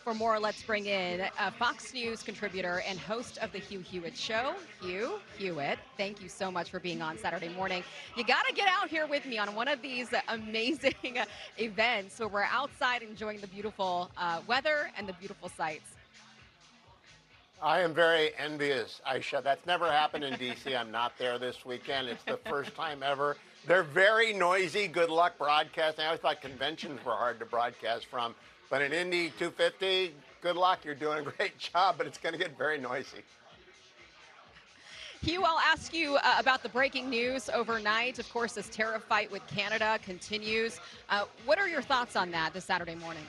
For more, let's bring in Fox News contributor and host of the Hugh Hewitt Show, Hugh Hewitt. Thank you so much for being on Saturday morning. You got to get out here with me on one of these amazing events where we're outside enjoying the beautiful weather and the beautiful sights. I am very envious, Aisha. That's never happened in D.C. I'm not there this weekend. It's the first time ever. They're very noisy. Good luck broadcasting. I always thought conventions were hard to broadcast from. But in Indy 250, good luck. You're doing a great job, but it's going to get very noisy. Hugh, I'll ask you about the breaking news overnight. Of course, this tariff fight with Canada continues. What are your thoughts on that this Saturday morning?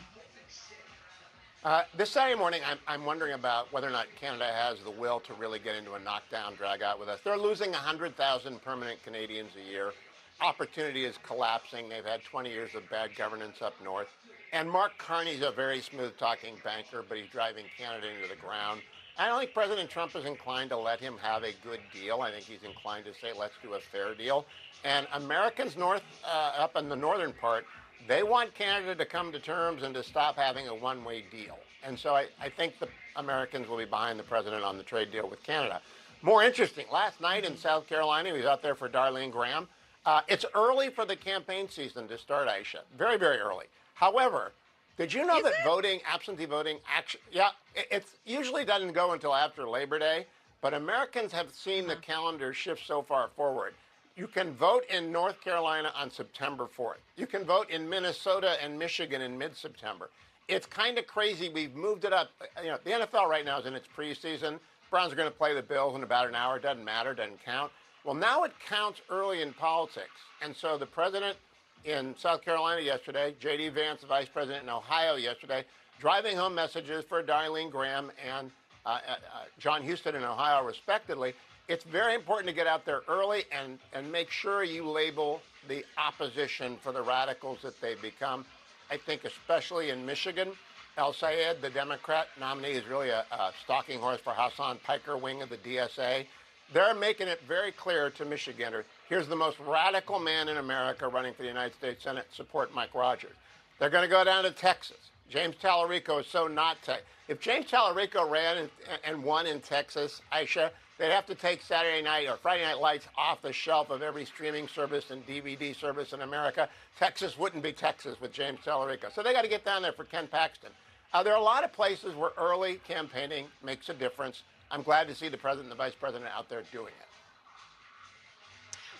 This Saturday morning, I'm wondering about whether or not Canada has the will to really get into a knockdown, drag out with us. They're losing 100,000 permanent Canadians a year. Opportunity is collapsing. They've had 20 years of bad governance up north. And Mark Carney's a very smooth-talking banker, but he's driving Canada into the ground. I don't think President Trump is inclined to let him have a good deal. I think he's inclined to say, let's do a fair deal. And Americans up in the northern part, they want Canada to come to terms and to stop having a one-way deal. And so I think the Americans will be behind the president on the trade deal with Canada. More interesting, last night in South Carolina, he was out there for Darlene Graham. It's early for the campaign season to start, Aisha. Very, very early. However, did you know that voting, absentee voting, it usually doesn't go until after Labor Day, but Americans have seen the calendar shift so far forward. You can vote in North Carolina on September 4th. You can vote in Minnesota and Michigan in mid-September. It's kind of crazy. We've moved it up. You know, the NFL right now is in its preseason. Browns are going to play the Bills in about an hour. It doesn't matter, doesn't count. Well, now it counts early in politics. And so the president in South Carolina yesterday, J.D. Vance, the vice president in Ohio yesterday, driving home messages for Darlene Graham and John Huston in Ohio, respectively. It's very important to get out there early and make sure you label the opposition for the radicals that they've become. I think especially in Michigan, El Sayed, the Democrat nominee, is really a stalking horse for Hassan Piker wing of the DSA. They're making it very clear to Michiganders, here's the most radical man in America running for the United States Senate, support Mike Rogers. They're going to go down to Texas. James Tallarico is so not Texas. If James Tallarico ran and won in Texas, Aisha, they'd have to take Saturday night or Friday Night Lights off the shelf of every streaming service and DVD service in America. Texas wouldn't be Texas with James Tallarico. So they got to get down there for Ken Paxton. There are a lot of places where early campaigning makes a difference. I'm glad to see the president and the vice president out there doing it.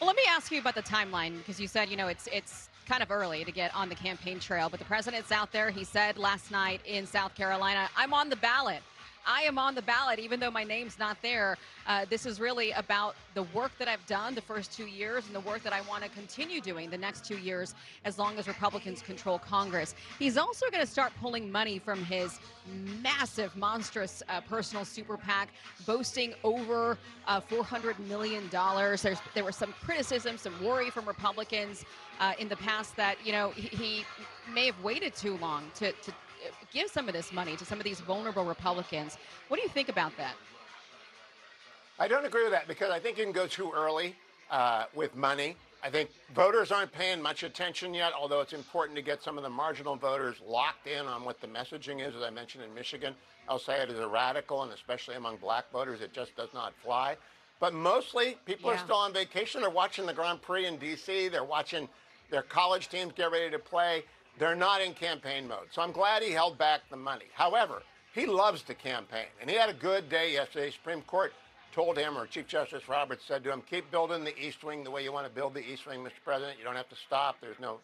Well, let me ask you about the timeline, because you said, you know, it's kind of early to get on the campaign trail, but the president's out there. He said last night in South Carolina, I'm on the ballot. I am on the ballot, even though my name's not there. This is really about the work that I've done the first 2 years and the work that I want to continue doing the next 2 years as long as Republicans control Congress. He's also going to start pulling money from his massive, monstrous personal super PAC, boasting over $400 million. There was some criticism, some worry from Republicans in the past that, you know, he may have waited too long to give some of this money to some of these vulnerable Republicans. What do you think about that? I don't agree with that, because I think you can go too early with money. I think voters aren't paying much attention yet, although it's important to get some of the marginal voters locked in on what the messaging is. As I mentioned in Michigan, I'll say it is a radical, and especially among black voters, it just does not fly. But mostly, people are still on vacation. They're watching the Grand Prix in D.C. They're watching their college teams get ready to play. They're not in campaign mode. So I'm glad he held back the money. However, he loves to campaign, and he had a good day yesterday. Supreme Court told him, or Chief Justice Roberts said to him, keep building the East Wing the way you want to build the East Wing, Mr. President. You don't have to stop. There's no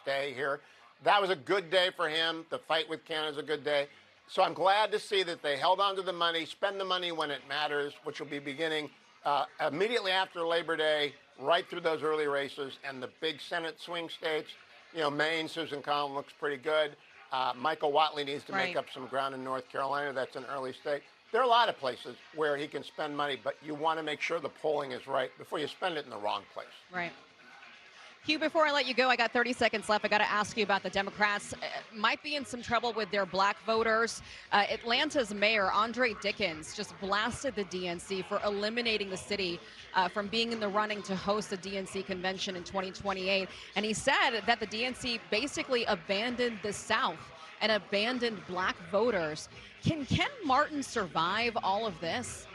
stay here. That was a good day for him. The fight with Canada is a good day. So I'm glad to see that they held on to the money, spend the money when it matters, which will be beginning immediately after Labor Day, right through those early races and the big Senate swing states. You know, Maine, Susan Collins looks pretty good. Michael Whatley needs to make up some ground in North Carolina. That's an early state. There are a lot of places where he can spend money, but you want to make sure the polling is right before you spend it in the wrong place. Right. Hugh, before I let you go, I got 30 seconds left. I got to ask you about the Democrats. Might be in some trouble with their black voters. Atlanta's mayor, Andre Dickens, just blasted the DNC for eliminating the city from being in the running to host the DNC convention in 2028. And he said that the DNC basically abandoned the South. and abandoned black voters. Can Ken Martin survive all of this?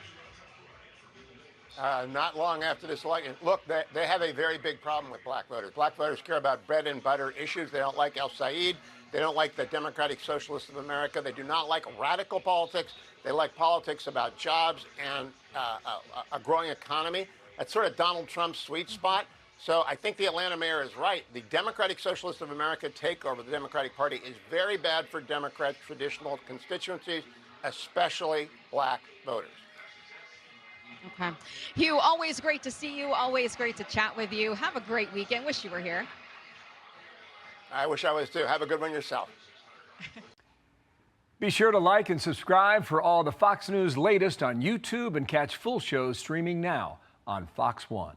Not long after this election. Look, they have a very big problem with black voters. Black voters care about bread and butter issues. They don't like El Said. They don't like the Democratic Socialists of America. They do not like radical politics. They like politics about jobs and a growing economy. That's sort of Donald Trump's sweet spot. So I think the Atlanta mayor is right. The Democratic Socialists of America takeover of the Democratic Party is very bad for Democrat traditional constituencies, especially black voters. Okay. Hugh, always great to see you. Always great to chat with you. Have a great weekend. Wish you were here. I wish I was too. Have a good one yourself. Be sure to like and subscribe for all the Fox News latest on YouTube and catch full shows streaming now on Fox One.